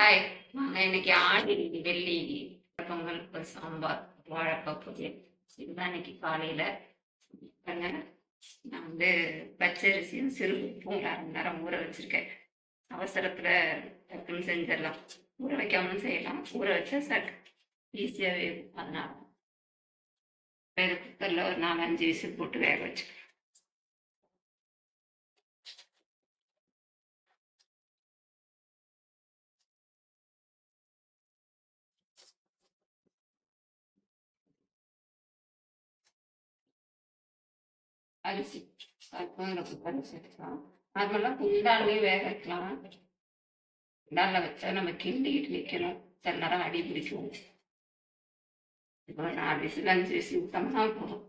Hi. நாங்கள் இன்னைக்கு ஆடி வெள்ளி பொங்கல் சாம்பார் வாழைக்காய் பொரியல் இதுதான் இன்னைக்கு காலையில். நான் பச்சரிசியும் சிறுபருப்பும் ஒரு 1/2 மணி நேரம் ஊற வச்சிருக்கேன். அவசரத்தில் டக்குன்னு செஞ்சிடலாம். ஊற வைக்காமலும் செய்யலாம், ஊற வச்சா ஈஸியாகவே இருக்கும். அதனால குக்கரில் ஒரு 4-5 விசில் போட்டு வேக வச்சு அரிசி குக்கர் வச்சுக்கலாம். நார்மலாக குண்டாலே வேக வைக்கலாம். குண்டாலில் வச்சா நம்ம கிண்டிக்கிட்டு நிற்கணும், சில நேரம் அடி பிடிக்கும். இப்போ 4 விசில் 5 விசில் விட்டோம்னா போதும்.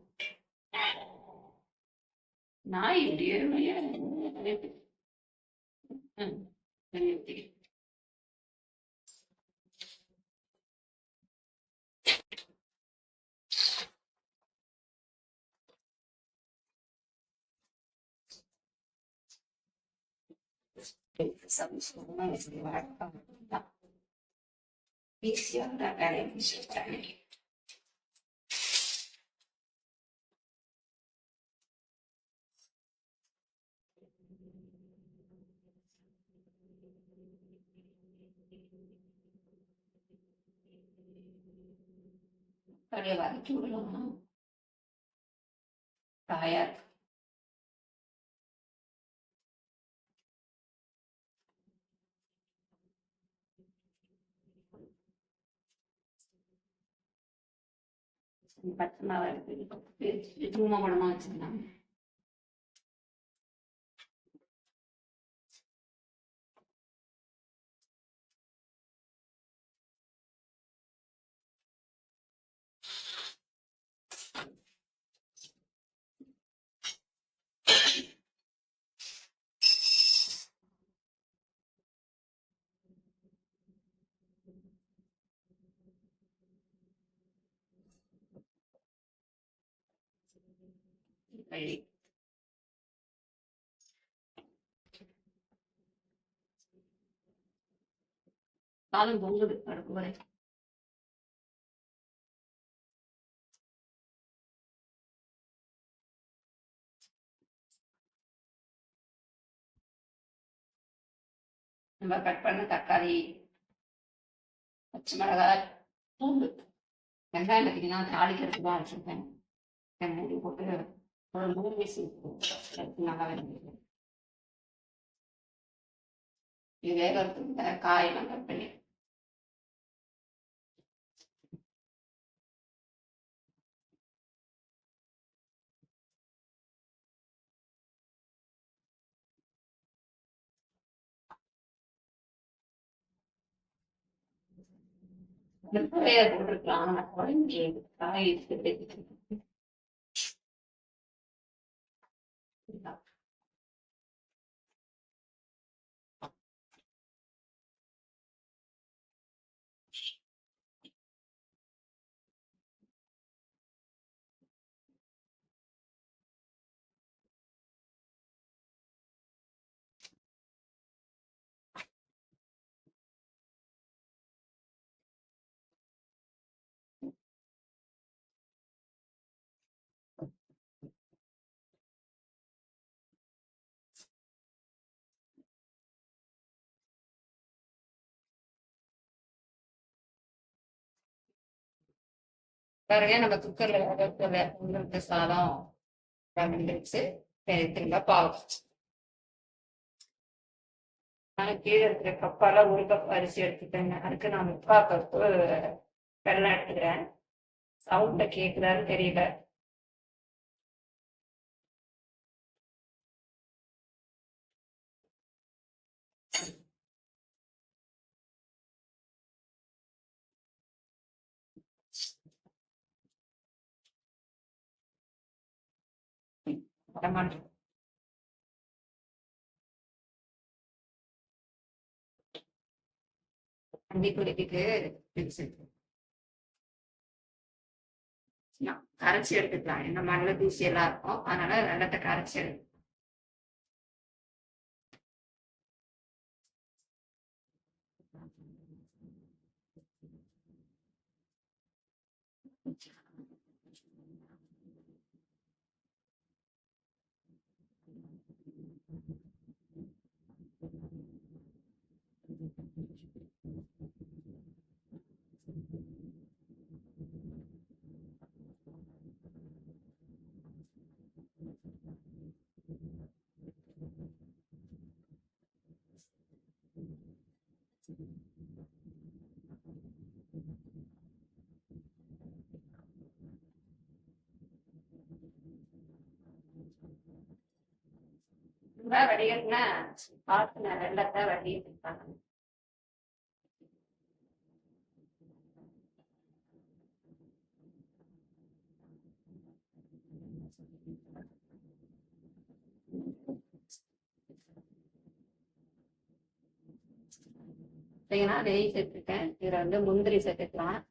நாய் இப்படியே ஈஸியாக வேலையை முடிச்சுட்டாங்க. கடையை வதக்கி விடணும். காயா இருக்கு. பச்சை மிளகா எடுத்து தூம படமா வச்சிருந்தாங்க. கழுவி காலம் பொங்குது அடுப்பு வரை. நம்ம கட் பண்ண தக்காளி, பச்சை மிளகாய், பூண்டு, வெங்காயம் பார்த்தீங்கன்னா தாளிக்கிறதுக்கு தான் வச்சுருக்கேன். மூடி போட்டு ஒரு 3 விசில் நல்லா வெந்துருக்கு. இது வேகிறதுக்கு காயெல்லாம் கட் பண்ணி போட்டுருக்கலாம். குழஞ்சி காய் பாருங்க. நம்ம குக்கர்ல உங்களுக்கு சாதம் வெந்துருச்சு. திரும்ப பாவு நான் கீழே இருக்கிற கப்பால 1 கப் அரிசி எடுத்துட்டேங்க. அதுக்கு நான் 3/4 கப்பு வெள்ளம் எடுத்துக்கிறேன். சவுண்ட கேக்குதான்னு தெரியல. அண்டி குடிக்கிட்டு கரைச்சி எடுத்துக்கலாம். என்ன மண்ணில் தூசி எல்லாம் இருக்கும், அதனால வெள்ளத்தை கரைச்சி எடுத்து வடிகட்டினா பாத்தின வெள்ளத்தை வடிகட்டிருப்பாங்க. பார்த்தீங்கன்னா நெய் சேர்த்துருக்கேன். இதில் வந்து முந்திரி சேர்த்துக்கலாம்.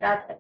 திராட்சை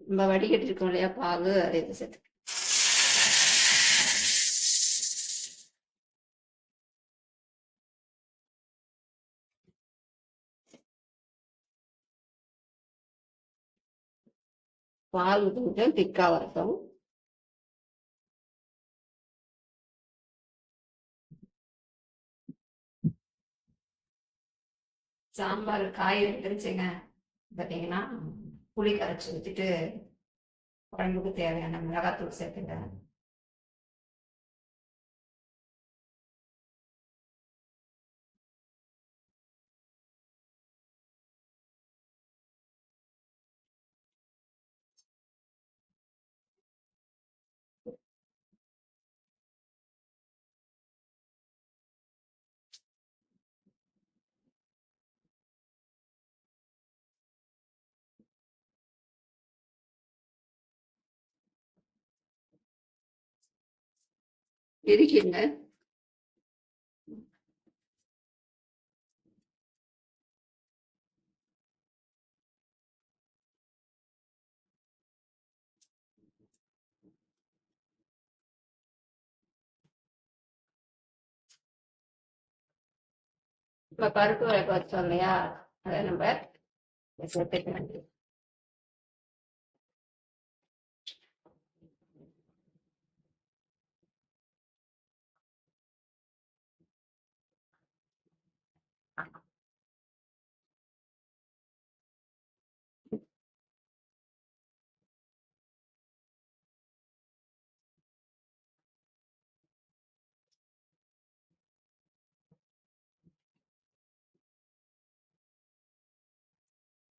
நம்ம வடிகட்டி இருக்கோம் இல்லையா பாகு, அதை இது சேர்த்து பால் கொஞ்சம் திக்கா வரட்டும். சாம்பார் காய் எடுத்துருச்சுங்க. பார்த்தீங்கன்னா புளி கரைச்சி ஊற்றிட்டு குழம்புக்கு தேவையான மிளகாத்தூள் சேர்த்துக்கிறேன். இருக்குங்க. இப்போ பருப்பு வேக வச்சோம் இல்லையா, அதை நம்ம சேர்த்துக்கலாம்.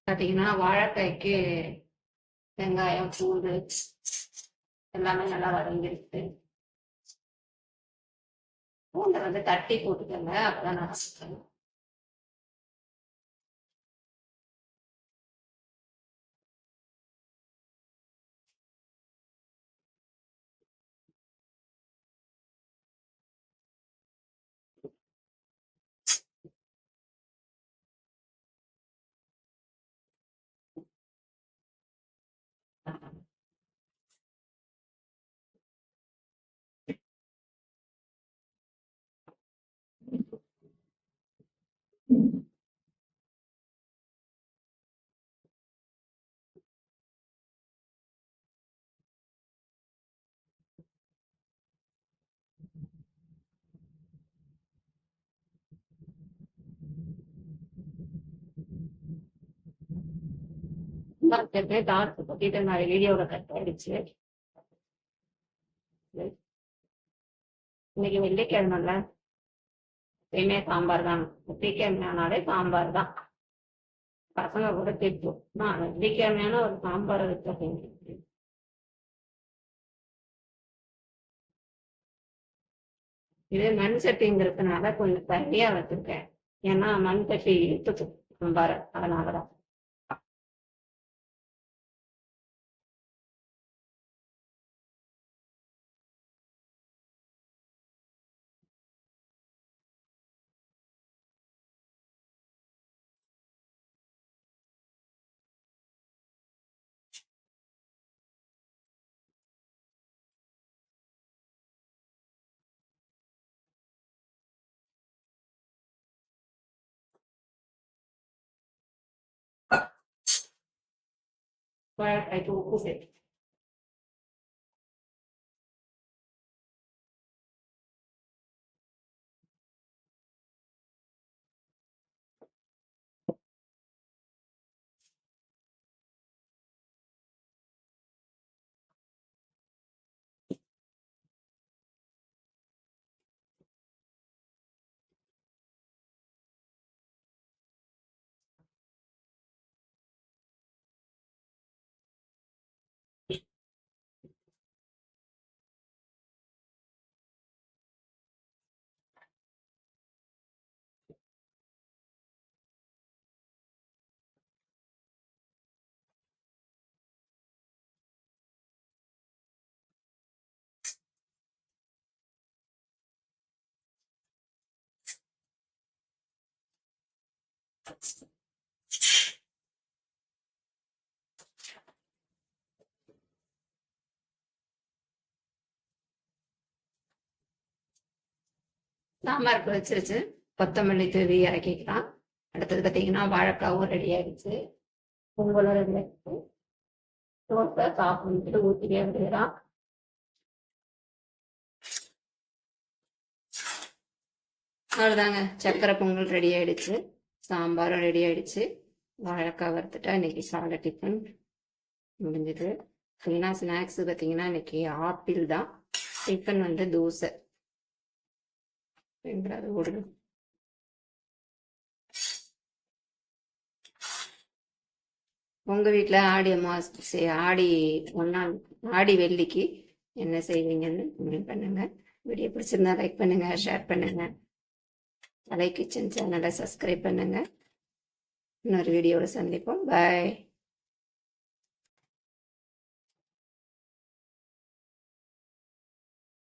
பார்த்தீங்கன்னா வாழைக்காய்க்கு வெங்காயம் பூண்டு எல்லாமே நல்லா வதங்கிருக்கு. பூண்டை வந்து தட்டி போட்டுக்கோங்க, அப்பதான் நல்லா இருக்கும். டார்க் கொட்டிட்டு நான் வீடியோட கட் ஆயிடுச்சு. இன்னைக்கு வெள்ளிக்கிழமைல எப்பயுமே சாம்பார் தான். வெள்ளிக்கிழமையானாலே சாம்பார் தான். பசங்க கூட திட்டும், நான் வெள்ளிக்கிழமையான ஒரு சாம்பாரை வச்சிருக்கேன். இது மண் சட்டிங்கிறதுனால கொஞ்சம் தண்ணியா வச்சிருக்கேன். ஏன்னா மண் சட்டி இழுத்துட்டு சாம்பார், அதனாலதான். வாழைக்காய்க்கு உப்பு சேர்த்து சாம்பாருக்கு வச்சிருச்சு. கொத்தமல்லி தூவி இறக்கிக்கலாம். அடுத்தது பார்த்தீங்கன்னா வாழைக்காவும் ரெடி ஆயிடுச்சு. பொங்கலும் ரெடி ஆயிடுச்சு. தோசை சாப்பிட்டு ஊற்றிட்டே வந்துடுறான். அவ்வளோதாங்க, சக்கரை பொங்கல் ரெடி ஆயிடுச்சு, சாம்பாரும் ரெடி ஆயிடுச்சு, வாழைக்காய் வறுத்துட்டா இன்னைக்கு சாலை டிஃபன் முடிஞ்சது. பார்த்தீங்கன்னா ஸ்நாக்ஸ் பார்த்தீங்கன்னா இன்னைக்கு ஆப்பிள் தான். டிஃபன் வந்து தோசை. ஓடுது. உங்கள் வீட்டில் ஆடி அமாவாசை, ஆடி வெள்ளிக்கு என்ன செய்வீங்கன்னு கமெண்ட் பண்ணுங்க. வீடியோ பிடிச்சிருந்தா லைக் பண்ணுங்க, ஷேர் பண்ணுங்க. கலை கிச்சன் சேனலை சப்ஸ்கிரைப் பண்ணுங்க. இன்னொரு வீடியோவில் சந்திப்போம். பாய்.